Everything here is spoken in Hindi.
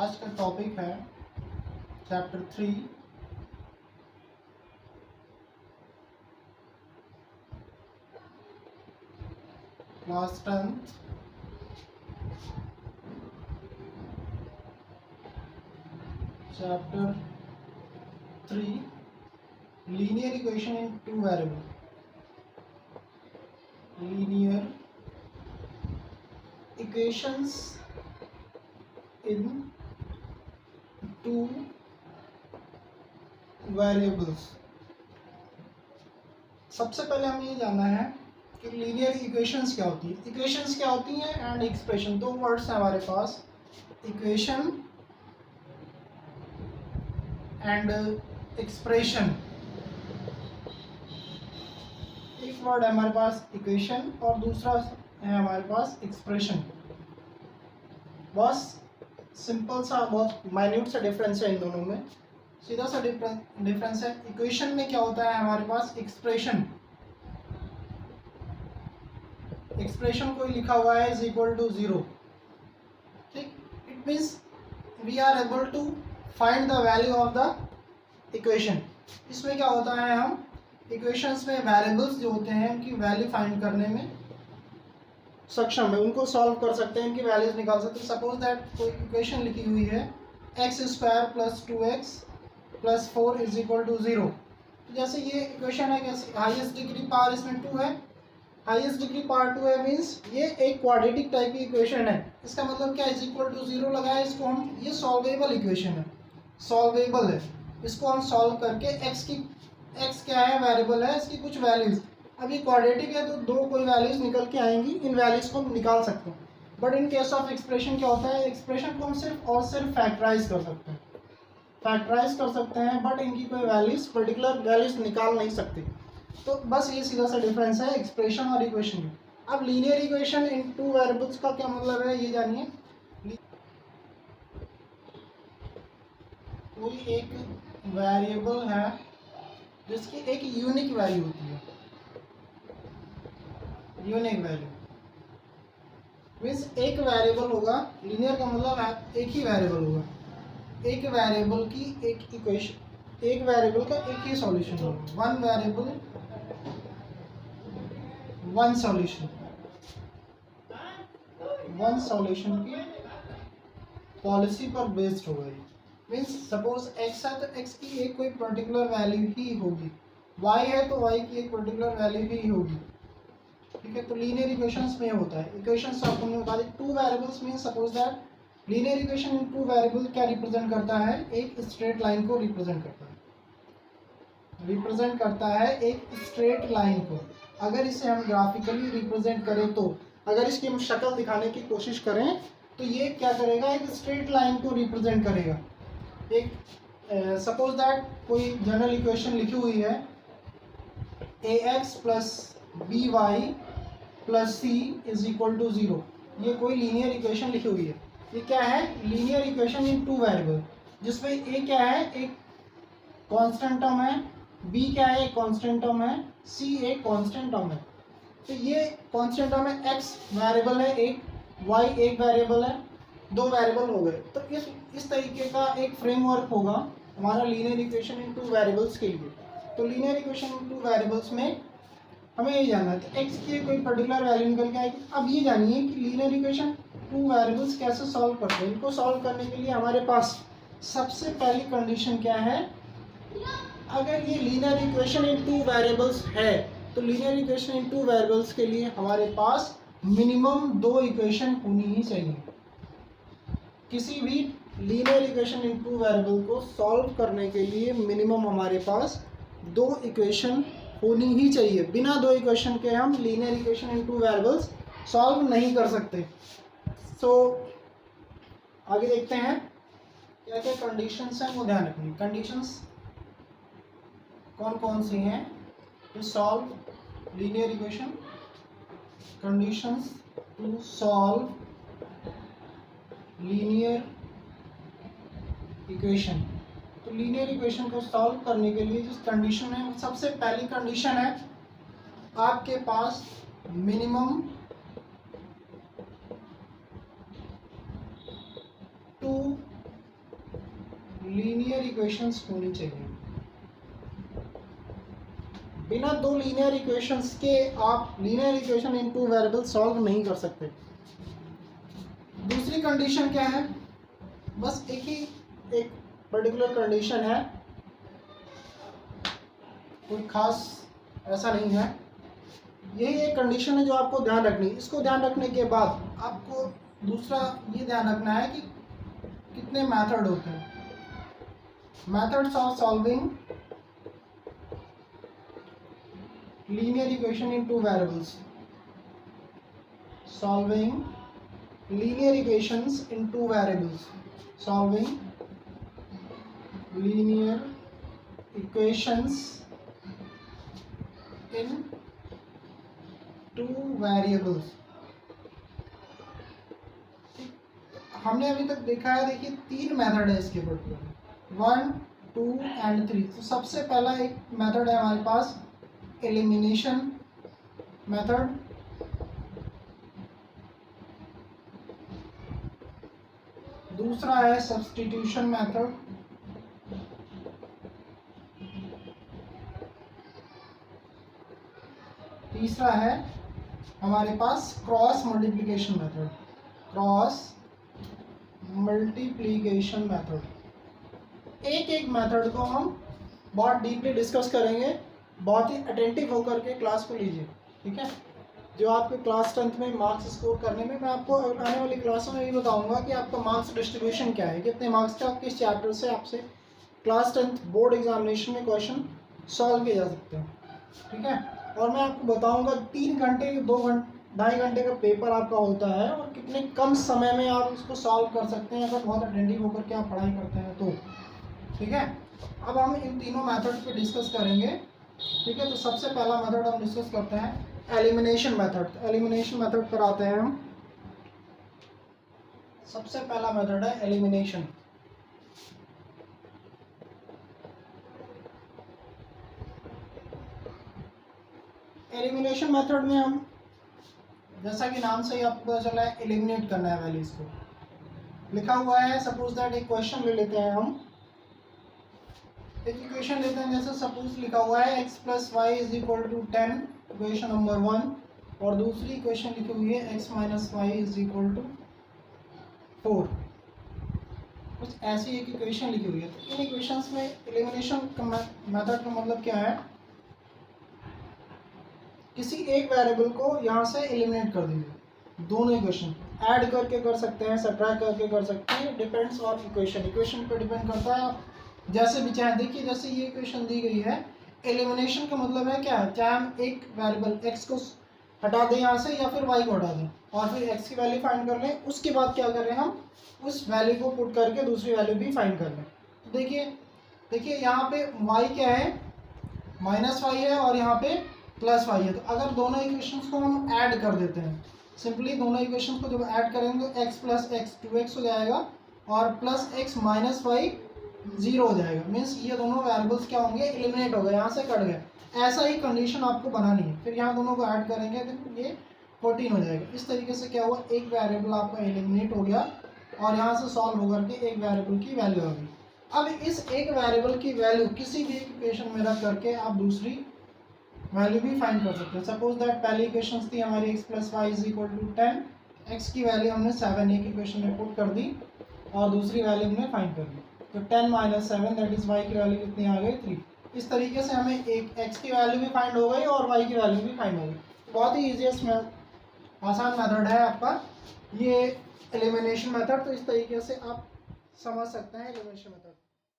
आज का टॉपिक है chapter 3 class 10th chapter 3 linear equation in two variable linear equations in two variables. सबसे पहले हमें ये जानना है कि लीनियर इक्वेशंस क्या होती है। इक्वेशंस क्या होती हैं एंड एक्सप्रेशन, दो वर्ड्स हैं हमारे पास, इक्वेशन एंड एक्सप्रेशन। एक वर्ड है हमारे पास इक्वेशन और दूसरा है हमारे पास एक्सप्रेशन। बस सिंपल सा, बहुत माइन्यूट सा डिफरेंस है इन दोनों में, सीधा सा डिफरेंस है। इक्वेशन में क्या होता है हमारे पास एक्सप्रेशन, एक्सप्रेशन कोई लिखा हुआ है इज इक्वल टू 0, ठीक। It means we are able to find the value of the equation. इसमें क्या होता है, हम इक्वेशंस में वेरिएबल्स जो होते हैं उनकी वैल्यू फाइंड करने में सक्षम है, उनको सॉल्व कर सकते हैं, इनकी वैल्यूज निकाल सकते हैं। सपोज दैट कोई इक्वेशन लिखी हुई है x² + 2x + 4 is equal to 0। तो जैसे ये इक्वेशन है, कैसे हाईएस्ट डिग्री पावर इसमें 2 है, हाईएस्ट डिग्री पावर 2 है, मीन्स ये एक क्वाड्रेटिक टाइप की इक्वेशन है। इसका मतलब क्या, इज इक्वल टू 0 लगाया, इसको हम, ये सॉल्वेबल इक्वेशन है, सॉल्वेबल है। इसको हम सॉल्व करके x क्या है, वेरिएबल है, इसकी कुछ वैल्यूज, अब ये क्वाड्रेटिक है तो दो कोई वैल्यूज निकल के आएंगी, इन वैल्यूज को हम निकाल सकते हैं। But in case of expression क्या होता है, एक्सप्रेशन को हम सिर्फ और सिर्फ फैक्टराइज कर सकते हैं, फैक्टराइज कर सकते हैं, बट इनकी कोई वैल्यूज, पर्टिकुलर वैल्यूज निकाल नहीं सकते। तो बस ये सीधा सा डिफरेंस है एक्सप्रेशन और इक्वेशन में। अब linear equation in two variables का क्या मतलब है ये जानिए। कोई एक वेरिएबल है जिसकी एक यूनिक वैल्यू होती है, यूनिक वैल्यू मीन्स एक वेरिएबल होगा, लीनियर का मतलब है एक ही वेरिएबल होगा, एक वेरिएबल की एक इक्वेशन, एक वेरिएबल का एक ही सॉल्यूशन होगा, one variable one solution, one solution की पॉलिसी पर बेस्ड होगा ये। मीन्स सपोज x है तो x की एक कोई पर्टिकुलर वैल्यू ही होगी, y है तो y की एक पर्टिकुलर वैल्यू ही होगी, ठीक है। तो लीनियर इक्वेशंस में होता है, इक्वेशंस आपको हमने बता दी two variables mean, suppose that linear equation in two variables क्या रिप्रेजेंट करता है, एक स्ट्रेट लाइन को रिप्रेजेंट करता है, रिप्रेजेंट करता है एक स्ट्रेट लाइन को। अगर इसे हम ग्राफिकली रिप्रेजेंट करें तो, अगर इसकी हम शक्ल दिखाने की कोशिश करें तो ये क्या करेगा, एक स्ट्रेट लाइन को रिप्रेजेंट करेगा। एक सपोज दैट कोई जनरल इक्वेशन लिखी हुई है ax + by + c is equal to 0, ये कोई लीनियर इक्वेशन लिखी हुई है। ये क्या है, linear equation in two variable, जिसमें a क्या है, एक कांस्टेंट टर्म है, b क्या है, एक कांस्टेंट टर्म है, c एक कांस्टेंट टर्म है। तो ये कांस्टेंट टर्म है, x वेरिएबल है एक, y एक वेरिएबल है, दो वेरिएबल हो गए। तो इस तरीके का एक फ्रेमवर्क होगा हमारा linear equation in two variables के लिए। तो linear equation in two variables में हमें ये जानना है कि x की कोई पर्टिकुलर वैल्यू निकल के आएगी। अब ये जानिए कि लीनियर इक्वेशन टू वेरिएबल्स कैसे सॉल्व करते हैं। इनको सॉल्व करने के लिए हमारे पास सबसे पहली कंडीशन क्या है, अगर ये linear equation in two variables है तो linear equation in two variables के लिए हमारे पास मिनिमम दो इक्वेशन होनी ही चाहिए। किसी भी linear equation in two variable को सॉल्व करने के लिए मिनिमम हमारे पास दो इक्वेशन होनी ही चाहिए। बिना दो इक्वेशन के हम linear equation in two variables solve नहीं कर सकते। सो आगे देखते हैं क्या क्या कंडीशंस हैं, वो ध्यान रखनी। कंडीशंस कौन कौन सी हैं to solve linear equation, conditions to solve linear equation. तो लीनियर इक्वेशन को सॉल्व करने के लिए जो कंडीशन है, सबसे पहली कंडीशन है आपके पास मिनिमम टू लीनियर इक्वेशंस होनी चाहिए। बिना दो लीनियर इक्वेशंस के आप linear equation in two variable solve नहीं कर सकते। दूसरी कंडीशन क्या है, बस एक पर्टिकुलर कंडीशन है, कोई खास ऐसा नहीं है, यही एक कंडीशन है जो आपको ध्यान रखनी है। इसको ध्यान रखने के बाद आपको दूसरा ये ध्यान रखना है कि कितने मेथड होते हैं। Methods of solving linear equation in two variables, solving linear equations in two variables, solving linear equations in two variables। हमने अभी तक देखा है, देखिए 3 मेथड है इसके पर्टिकुलर, 1, 2 एंड 3। तो सबसे पहला एक मेथड है हमारे पास एलिमिनेशन मेथड, दूसरा है सब्स्टिट्यूशन मेथड, तीसरा है हमारे पास cross multiplication method, cross multiplication method. एक मेथड को हम बहुत डीपली डिस्कस करेंगे, बहुत ही अटेंटिव होकर के क्लास को लीजिए, ठीक है। जो आपके क्लास 10th में मार्क्स स्कोर करने में, मैं आपको आने वाली क्लासों में भी बताऊंगा कि आपका मार्क्स डिस्ट्रीब्यूशन क्या है, कितने मार्क्स का किस चैप्टर से आपसे क्लास 10th बोर्ड एग्जामिनेशन में क्वेश्चन सॉल्व किए जा सकते हैं, ठीक है। और मैं आपको बताऊंगा 3 घंटे 2.5 घंटे का पेपर आपका होता है और कितने कम समय में आप उसको सॉल्व कर सकते हैं अगर बहुत अटेंटिव होकर के आप पढ़ाई करते हैं तो, ठीक है। अब हम इन तीनों मेथड पे डिस्कस करेंगे, ठीक है। तो सबसे पहला मेथड हम डिस्कस करते हैं एलिमिनेशन मेथड। एलिमिनेशन मेथड पर आते हैं हम। सबसे पहला मेथड है एलिमिनेशन। एलिमिनेशन मेथड में हम, जैसा कि नाम से ही आपको पता चला है, एलिमिनेट करना है वैल्यूज को। लिखा हुआ है, सपोज दैट एक क्वेश्चन ले लेते हैं हम, एक इक्वेशन लेते हैं, जैसे सपोज लिखा हुआ है x + y = 10, इक्वेशन नंबर 1, और दूसरी इक्वेशन लिखी हुई है x - y = 4। कुछ ऐसी एक इक्वेशन लिखी हुई है। तो इन इक्वेशंस में एलिमिनेशन मेथड का मतलब क्या है, किसी एक वेरिएबल को यहाँ से एलिमिनेट कर दीजिए। दोनों इक्वेशन ऐड करके कर सकते हैं, सब्ट्रैक्ट करके कर सकते हैं, डिपेंड्स ऑन इक्वेशन, इक्वेशन पे डिपेंड करता है, आप जैसे भी चाहे। देखिए जैसे ये इक्वेशन दी गई है, एलिमिनेशन का मतलब है क्या, चाहे हम एक वेरिएबल x को हटा दें यहाँ से या फिर y को हटा दें और फिर x की वैल्यू फाइंड कर लें, उसके बाद क्या कर रहे हैं, हम उस वैल्यू को पुट करके दूसरी वैल्यू भी फाइंड कर लें। तो देखिए यहाँ पे y क्या है, -y है और यहाँ पे +y है। तो अगर दोनों इक्वेशंस को हम ऐड कर देते हैं, सिंपली दोनों इक्वेशंस को जब ऐड करेंगे तो x + x 2x हो जाएगा और +x - y 0 हो जाएगा। मीन्स ये दोनों वेरिएबल्स क्या होंगे, एलिमिनेट हो गए, यहाँ से कट गए। ऐसा ही कंडीशन आपको बनानी है। फिर यहाँ दोनों को ऐड करेंगे तो ये 14 हो जाएगा। इस तरीके से क्या हुआ, एक वेरिएबल आपका एलिमिनेट हो गया और यहाँ से सॉल्व होकर के एक वेरिएबल की वैल्यू आ गई। अब इस एक वेरिएबल की वैल्यू किसी भी इक्वेशन में रख करके आप दूसरी वैल्यू भी फाइंड कर सकते हैं। सपोज दैट पहली इक्वेशन थी हमारी x + y = 10, x की वैल्यू हमने 7 एक इक्वेशन में पुट कर दी और दूसरी वैल्यू हमने फाइंड कर ली। तो 10 - 7 दैट इज y की वैल्यू कितनी आ गई, 3। इस तरीके से हमें एक x की वैल्यू भी फाइंड हो गई और y की वैल्यू भी फाइंड हो गई। बहुत ही ईजीएस्ट आसान मेथड है आपका ये एलिमिनेशन मेथड। तो इस तरीके से आप समझ सकते हैं एलिमिनेशन मेथड।